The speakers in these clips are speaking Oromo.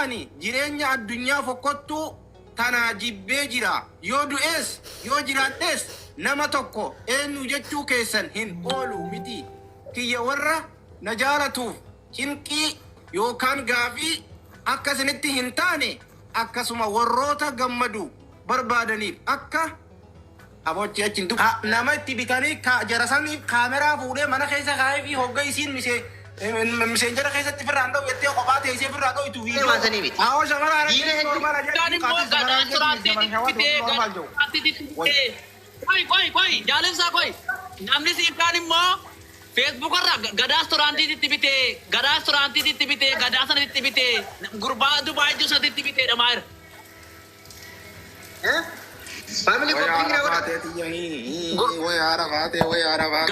ani jireenya addunyaa fokkottuu tana jibbee jira yoo du'es yoo jiraadhes nama tokko eenyu jechuu keessan hin oolu miti kiyya warra na jaalatuuf cinqii yookaan gaafii akkasinitti hin taane akkasuma warroota gammadu barbaadaniif akka abochi achin du nama itti bitanii jarasanii kaameraa fuudhee mana keessa kaa'ee fi hogga isiin miseenjara keessatti firraan dha'u jettee kophaa teessee firraa dha'u itu viidiyoo. Awwa shamarran Koi, jaalimsaa koi. Namni siikaan immoo Facebook irra gadaa restauraantiitti bitee, gadaa restauraantiitti bitee, gadaa sanatti bitee, gurbaa Dubaay jirutti bitee dhamaayira. Family cooking na wala.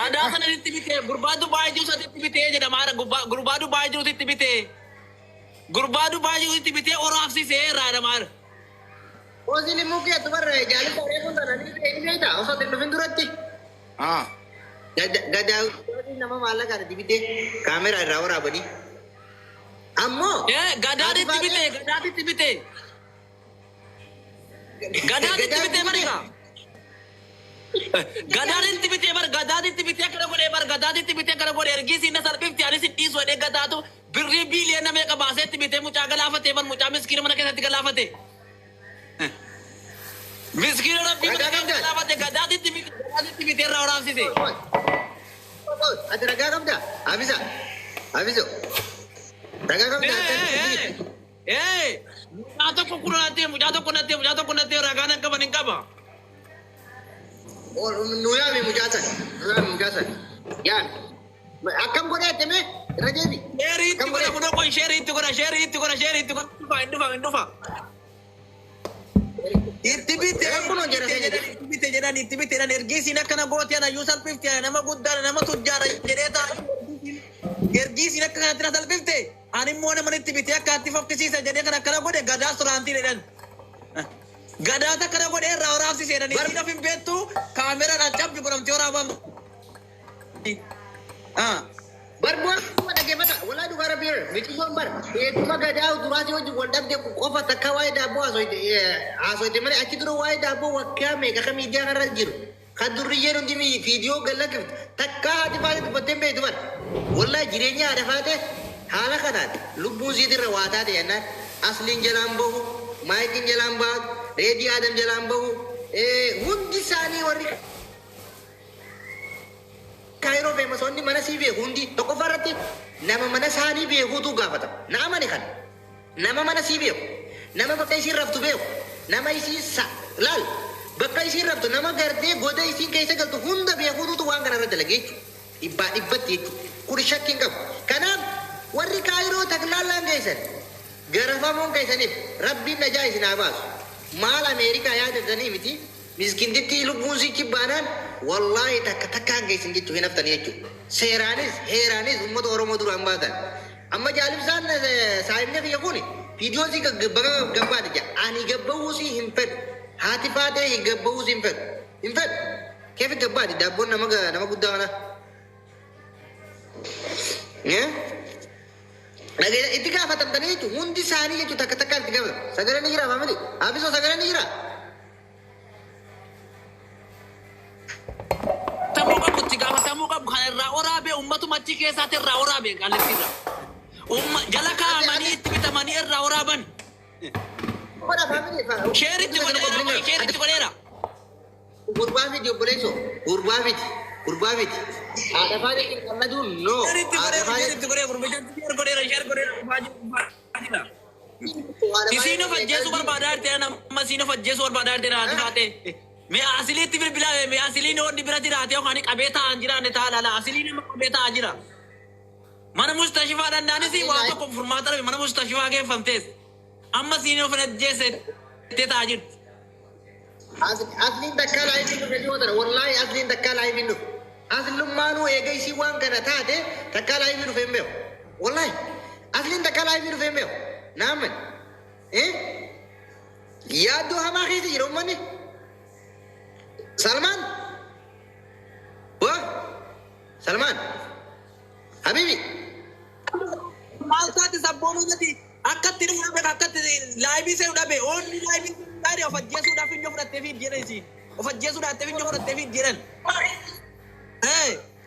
Gadaa sanatti bitee, gurbaa Dubaay jirutti bitee jedhamaayira, gurbaa Dubaay jirutti bitee. Gurbaa Dubaay jirutti bitee oraafsisee irraa dhamaayira. Ozili muke tu bar jali sore pun tak nanti ini dah. Osok telefon durati. Gada nama malah kan tibite kamera rawar apa ni? Ammo. Gada di tibite, gada di tibite. Gada di tibite mereka. Gada di tibite bar, gada di tibite kalau boleh bar, gada di tibite kalau boleh. Ergi sini sar 50 hari sini suara gada tu berbilion nama mereka bahasa tibite muka galafate bar muka miskin mana kita tiga galafate. Miskin orang bimbing apa teh gada di TV orang sih. Ada raga kamu dah? Habis tu. Raga kamu dah? Jatuh kau nanti raga nak kau maning kau. Oh, nuya me mujasa. Ya. Akam kau dah teme? Raja ni. Share itu kau. Indofa. Tibite jedhani ergiisiin akkana gooti ana yuu salphifte nama guddaa nama tujjaara jedheeta ergiisiin akka kanatti na salphifte ani immoo nama itti bitee akka itti fokkisiisa jedhee kan akkana godhe gadaa suraantii jedhan gadaata akkana godhe irraa waraabsisee jedhani isiin of hin beektu kaameraadhaan cabbi godhamtee waraabamtu. Barbuan cuma ada gimana? Wala du gara bir, mesti bar. Cuma gada durasi wajib waldam dia kofa takawai dabo aso itu mana akiduru wai dabo wakya me kami dia ngarajir. Kaduriye nundi mi video galak takka hadi pada betembe itu bar. Wala jirenya ada fate hala kadat. Lubu zidir rawata de na aslin jalambo, maikin jalamba, ready adam jalambo. Hundi sani wari Kairo famous onni mana si be hundi toko farati nama mana sani be hutu gafata nama ne kan nama mana si be nama bakka isi rabtu be nama isi sa lal bakka isi rabtu nama garde goda isi kaisa galtu hunda be hutu tu wanga narada lagi ibbati kuri shakking kab kanam warri Kairo taglala ngaisan garafamon kaisanif rabbi najais nabas mal Amerika ya dadani miti miskin ditti lubun si kibanan wallahi takkan gaisin gitu hinaf tani itu heranis umat oromo duru ambatan amma jalib san saibne fi yakuni video si gabba aja ani gabba usi himpet hati pade gabba usi himpet kef gabba di dabon nama gudana ya lagi itu ka fatam tani itu hundi sani itu takkan tiga sagara ni gira family habis sagara ni gira tamu ka bukan raorabe ummatu machi kesate raorabe galesira jalaka mani tibita mani raoraban pada family share itu kodera urba video boleh so urba video ada pada karena dulu no share itu kodera baju sisino fajjesu barbadar tena masino fajjesu barbadar tena adate मैं असली तिबिर बिला मैं असली ने और दिबरा दिरा आते हो खाने कबेता अंजिरा ने ताला ला असली ने कबेता अंजिरा मन मुस्तशफा दंडाने सी वहाँ तो कंफर्माता है मन मुस्तशफा के फंतेस अम्मा सीने फने जैसे ते ताजिर असली तक्का लाइव में वीडियो होता है वल्लाही असली तक्का लाइव में असली मानो एक ऐसी वांग करना था दे तक्का लाइव में फेम में वल्लाही असली तक्का लाइव में फेम में नाम याद दो हमारे से Romani Salman, wah, Salman, Habibi, माल साथ सब बोलो जति Akkatti dhufu dhabe akkatti laayibii seenu dhabe oonni laayibii dhabe of ajjeesuudhaaf hin fudhattee fi jedhan isin. Of ajjeesuudhaaf hin fudhattee fi jedhan.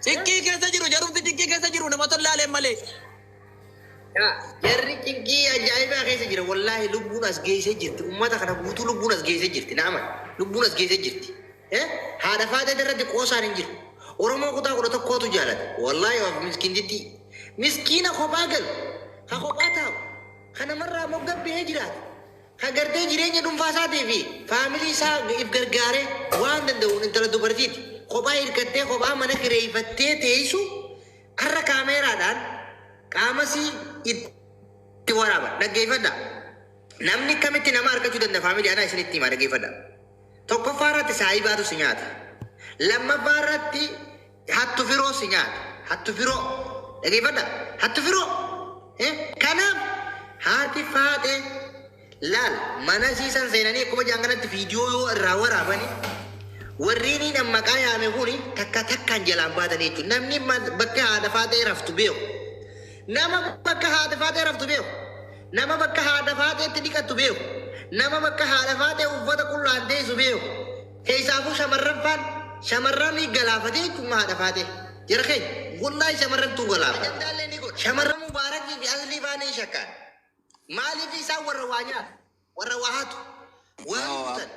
Cinkii keessa jiru jarumti cinkii keessa jiru nama tolaaleen malee. Jarri cinkii ajaa'ibaa keessa jira. Wallaahi lubbuun as geessee jirti. Uummata kana guutuu lubbuun as geessee jirti. Naama lubbuun as geessee jirti. Haadha faatee irratti qoosaan hin jiru. Oromoo kutaa kudha tokkootu jaalata. Wallaahi waa miskiintitti. Miskiina kophaa galu. Ha kophaa taa'u. Ka namarraa moggabbee jiraatu. Ka gartee jireenya dhuunfaa isaatii fi faamilii isaa if gargaaree waan danda'uun intala dubartiiti. Kophaa hirkattee kophaa mana kireeffattee teessu har'a kaameeraadhaan qaamasii itti waraaba. Dhaggeeffadha. Namni kamitti nama argachuu danda'a faamilii anaa isinitti himaa dhaggeeffadha. Tokkoffaa irratti saayii baatu si nyaata. Lammaffaa irratti hattu firoo si nyaata. Hattu firoo. Dhaggeeffadha. Hattu firoo. Kanaaf haati faatee laal mana siisan seenanii akkuma jaanganatti viidiyoo yoo irraa waraabanii warriin maqaa yaame kuni takka takkaan jalaan baatan jechuudha. Namni bakka haadha faatee raftu beeku. Nama bakka haadha faatee raftu beeku. Nama bakka haadha faateetti dhiqattu beeku. Nama bakka haadha faatee uffata qullaan teessu beeku. Keessaafuu shamarran galaafatee jechuun haadha faatee. Jara keenya wallaahi shamarran tuu galaafate. Shamarran mubaarakii fi aslii baanee shakkaan. Maaliif isaan warra waa nyaatu? Warra waa hatu? Waan guutan?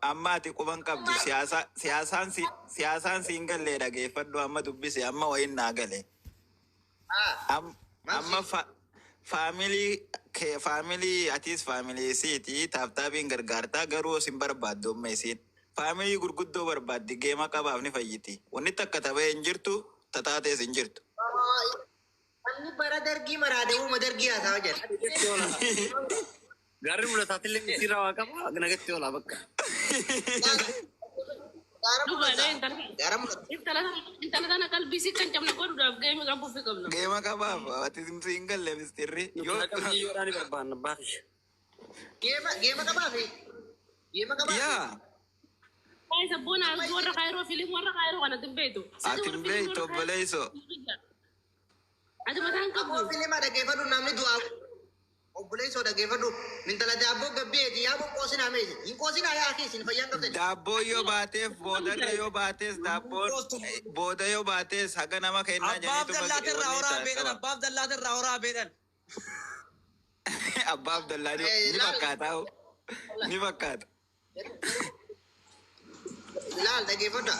Amma ati quban qabdu siyaasaan siin galee dhageeffadhu amma dubbise amma wayin naa gale. Amma faamilii atis faamilii siiti taaftaabiin gargaartaa garuu sin barbaaddu amma isiin. Faamilii gurguddoo barbaaddi geema qabaaf ni fayyiti. Wanni takka tabee hin jirtu tataatees hin jirtu. Anni bara dargii maraadee uuma dargii haasaa jedha. Gaarri mul'ataatillee mitiirraa waa qaba nagatti oola bakka. Intala tana qalbii kan cabna godhuudhaaf geema qabuuf qabna. Geema qabaaf ati siin galle mistirri. Yoodhaan ni barbaanna baafisha. Geema qabaafi? Geema qabaafi? Yaa. Ay sabboona warra kaayiroo filim warra kaayiroo kana timbeetu. Ati beektu obboleessoo. Ati mataan qabu. Aboo filima dhaggeeffadhu namni du'aa. Obboleessoo dhaggeeffadhu. Mintala daabboo gabbeeti yaaboo qoosinaa meesha. Hin qoosinaa yaa keessa hin fayyaan qabdan. Daabboo yoo baateef boodarra yoo baatees daabboon booda yoo baatees haga nama kennaa Abbaaf dallaatirraa horaa beedhan. Abbaaf dallaatirraa horaa beedhan. Abbaaf dallaa ni fakkaata. Ni fakkaata. Laal dhaggeeffadha.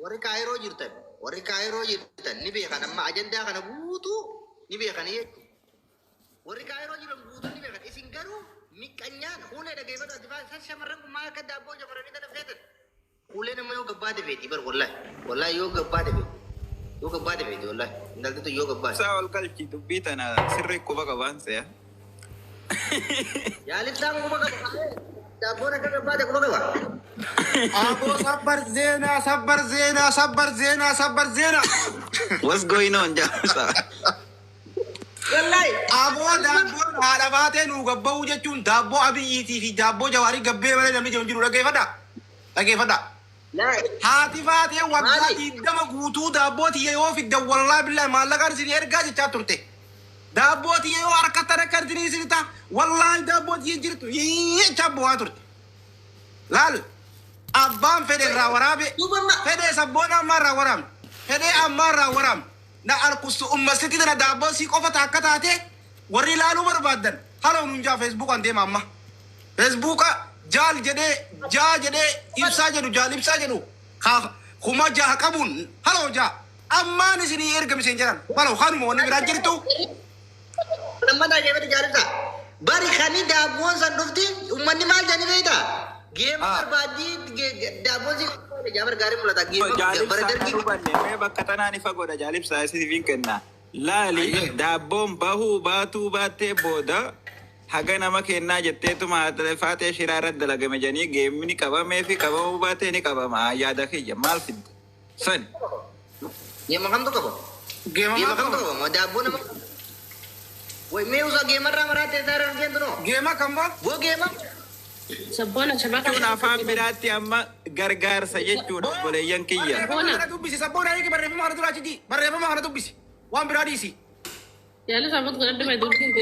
Warri kaayiroo jirtan. Warri kaayiroo jirtan ni beekan amma ajandaa kana guutuu ni beekan jechuudha. Warri kaayiroo jiran guutuu ni beekan. Isin garuu miqqanyaan fuulee dhaggeeffadha. San shamarran kun maal akka daabboo shamarranii tana feetan. Fuulee nama yoo gabbaate feeti bar wallahi. Wallahi yoo gabbaate feeti. Yoo gabbaate feeti wallahi. Intaltitu yoo gabbaate. Saa ol galchi dubbii tana sirrii quba qabaan se'a. Yaalibsaan quba qaba. Daabboon akka gabbaate quba qaba. Aboo sabbar zeenaa. What's going on jaamsa? Wallahi. Aboo daabboon haadha faatee nuu gabba'uu jechuun daabboo abiyyiitii fi daabboo jawaarii gabbee malee namni jiru dhaggeeffadha. Haati faatee waggaa 20 guutuu daabboo tiyya yoo fiddan wallaahi billahi maallaqaan isin ergaa jechaa turte. Daabboo tiyya yoo harkatti rakkartanii isin ta'a wallaahi daabboo tiyya jirtu jechaa bu'aa turte. Laal. Abbaan fedhe irraa waraabe fedhe sabboon ammaa irraa waraabne fedhe ammaa irraa waraabne na arkustu ummasitti tana daabboo sii qofa akka taate warri ilaaluu barbaaddan hala hunjaa feesbuukaan deema amma feesbuuka jaal jedhee ibsaa jedhu kuma jaha qabuun hala hojaa ammaan isinii ergamisen jedhan hala kanuma wanni biraa jirtu. Nama dhaggeeffate jaalisa bari kani daabboon san dhufti ummanni maal jedhani beektaa? Geema barbaadii daabboon si jaabar gaarii mul'ata. Mee bakka tanaan ifa godha jaalibsaa isiniif kenna. Laali daabboon bahuu baatuu baattee booda haga nama kennaa jetteetuma faatee shiraa irratti dalagame jedhanii geemni qabamee fi qabamuu baatee ni qabama yaada kiyya maal fidde? Sani. Geema kamtu qaba? Geema kamtu qaba? Daabboon nama. Way mee usaa geemarraa maraatee isaa irra argeentu noo? Geema kam baa? Boo geema? Sabboona shabaka. Jechuun afaan biraatti amma gargaarsa jechuudha obboleeyyan kiyya. Sabboona dubbisi sabboona eegi barreeffama kana dura achitti barreeffama kana dubbisi waan biraa dhiisi. Yaalu saamut kan adda fayyadu kinte.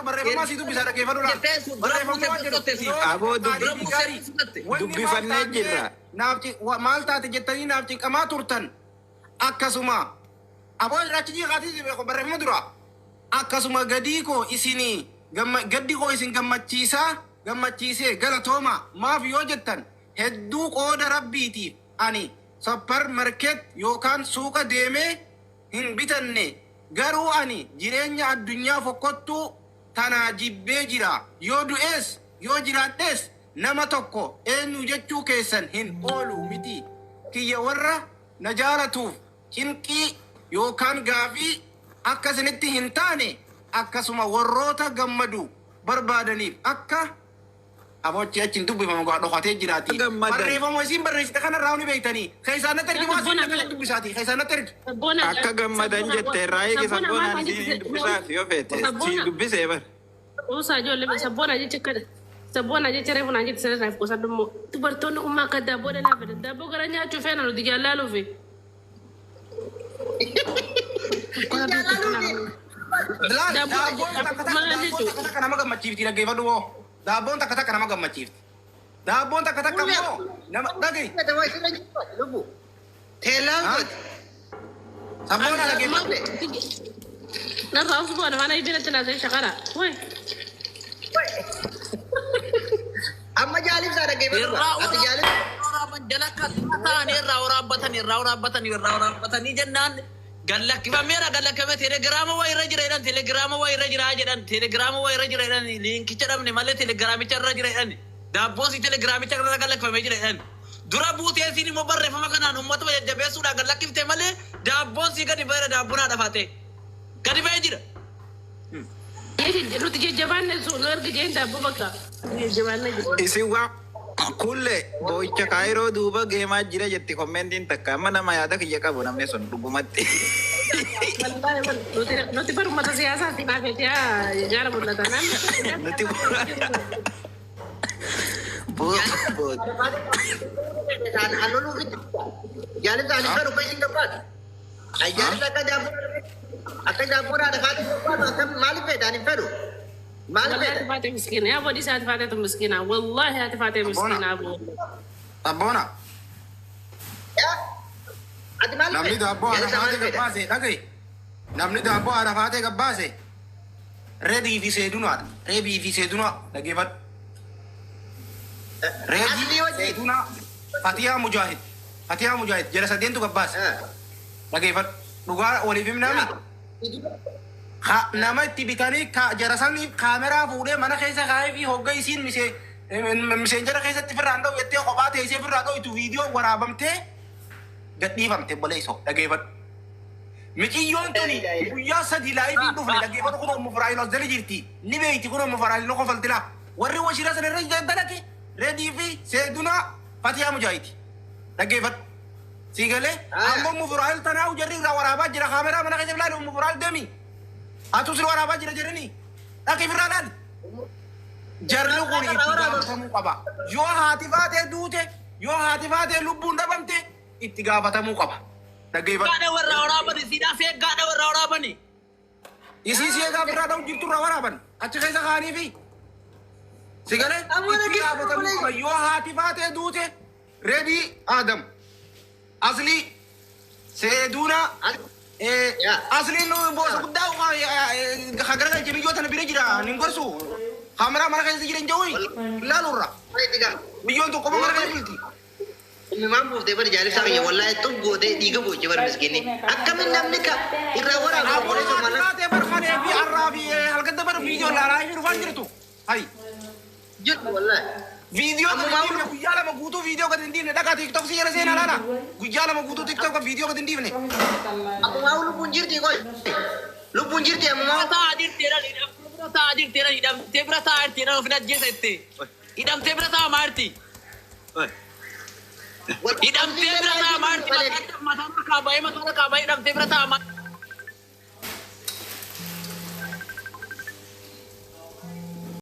barreeffama asiitu bisa dhaggeeffadhu laal. Barreeffamni waan jedhu Aboo dubbifannee jirra. maal taate jettanii naaf cinqamaa turtan akkasuma aboo achi jiqaatii barreeffama dura akkasuma gadii koo isinii gaddi koo isin gammachiisee galatooma maaf yoo jettan hedduu qooda rabbiitiif ani sappar market yookaan suuqa deemee hin bitanne garuu ani jireenya addunyaa fokkottuu tanaa jibbee jira yoo du'ees yoo jiraadhees nama tokko eenyu jechuu keessan hin oolu miti kiyya warra na jaalatuuf cinqii yookaan gaafii akkasinitti hin taane akkasuma warroota gammadu barbaadaniif akka abochi achin dubbifama gaa dhokatee jiraati. Barreeffama isin barreessite kanarraa ni beektanii keessaanatti ergi maa isin akka dubbisaati keessaanatti ergi. Akka gammadan jettee raayii sabboonaan isin dubbisaaf yoo feete si dubbisee bar. Usaa ijoollee sabboona jecha kana. Sabboona jecha reefu naan jetti sirriidhaaf qosan dhummoo. Dubartoonni ummaa akka daabboodha lafa daabboo gara nyaachuu feena nuti jaallaluu fi. Daabboon takka nama gammachiifti dhaggeeffadhu moo? Daabboon takka nama gammachiifti. Daabboon takka immoo nama dhagahi. Teellaan gooti. Sabboona dhaggeeffadhu. Narraa usuu boona mana ibiratti naasee shakara. Wayi. Amma jaalibsaa dhaggeeffatu. Ati jaalibsaa. irraa waraabbatanii jennaan gallakkifameera gallakkifame telegiraama waa irra jira jedhan telegiraama waa irra jira jedhan liinkicha dhabne malee telegiraamicha irra jira jedhan daabboon si telegiraamicha irra gallakkifamee jira jedhan dura buutee siin immoo barreeffama kanaan uummatuma jajjabeessuudhaan gallakkifte malee daabboon si gadi ba'eera daabboon haadha faate gadi ba'ee jira. Nuti jajjabaanne sun ergi jeen daabboo bakka jajjabaanne jiru. Isin waa kulle boo'icha kaayiroo duuba geemaa jira jetti kommentiin takka amma nama yaada kiyya qabu namni sun dhugumatti. Nuti barumata siyaasaatti naafeeti jaara mul'atan. Nuti jaalibsaan hin fedhu fayyin gabbaadha. Jaalibsa akka daabboon haadha faate maaliif fedhaan hin fedhu? والله فاتي مسكينة يا أبو دي ساعة فاتي مسكينة والله هاتي فاتي مسكينة أبو Sabboona. Ati maaliif Namni daabboo haadha faatee gabbaase dhagahi. Namni daabboo haadha faatee gabbaase reedii fi seedunaadha. Reebii fi seedunaa dhaggeeffadhu. Reedii seedunaa Fatiyaa Mujaahid. Fatiyaa Mujaahid jala sadeentu gabbaase. Dhaggeeffadhu. Dhugaa waliif himnaami. Nama itti bitanii jarasanii kaameraa fuudhee mana keessa kaa'ee fi hogga isiin miseenjara keessatti firraan ta'u jettee kophaa teessee firraa ta'u itu viidiyoo waraabamtee gadhiifamte boleessoo dhaggeeffadhu. Miciyyoon tuni guyyaa sadii laayifii dhufne dhaggeeffadhu kun ommu firaayil os jala jirti. Ni beeyti kun ommu firaayil no kofaltila. Warri washira sana irra dalage reedii fi seedunaa Fatiyaa Mujaahidi. Dhaggeeffadhu. Siigalee amma ommu firaayil tanaa jarri irraa waraabaa jira kaameraa mana keessa filaa ommu firaayil deemi. Atu sir waraabaa jira jedhanii dhaqee firraa laali. Jarri kun itti gaafatamuu qaba. Yoo haati faatee duute yoo haati faatee lubbuun dhabamte itti gaafatamuu qaba. Dhaggeeffadhu. Gaadha warra waraabani siidhaa fi gaadha warra waraabani. Isii si egaa firraa ta'u jirtu irraa waraaban achi keessa kaanii fi sigalee itti gaafatamuu qaba. Yoo haati faatee duute reedii Adam Aslii Seedunaa Asliin boosa guddaa hagara biyyoota tana bira jira nin gorsu kameraa mana keessa jiran jawwi laalurra biyyoon tokko mana keessa jirti. Ilmaan buuftee bari jaalibsaa kiyya wallaahi tun gootee dhiiga booche bar miskiinni. Akkamiin namni ka irraa waraabaa boole soomala. Taatee barfanee fi har'aa fi halkatti bar viidiyoo laalaa fi dhufaan jirtu. Hayi. Jirtu wallaahi. Viidiyoo gadi guyyaa lama guutuu viidiyoo gadi hin dhiifne dhaqaa tiktok si jala seenaa laala. Guyyaa lama guutuu tiktok viidiyoo gadi hin dhiifne. Ammaa lubbuun jirti qoy. Lubbuun jirti ammaa. Taa'aa jirteera hidhamtee bira taa'aa jirteera of ajjeesa jettee hidhamtee bira taa'aa maarti. Hidhamtee bira taa'aa maarti mataa kaaba'ee hidhamtee bira taa'aa maarti.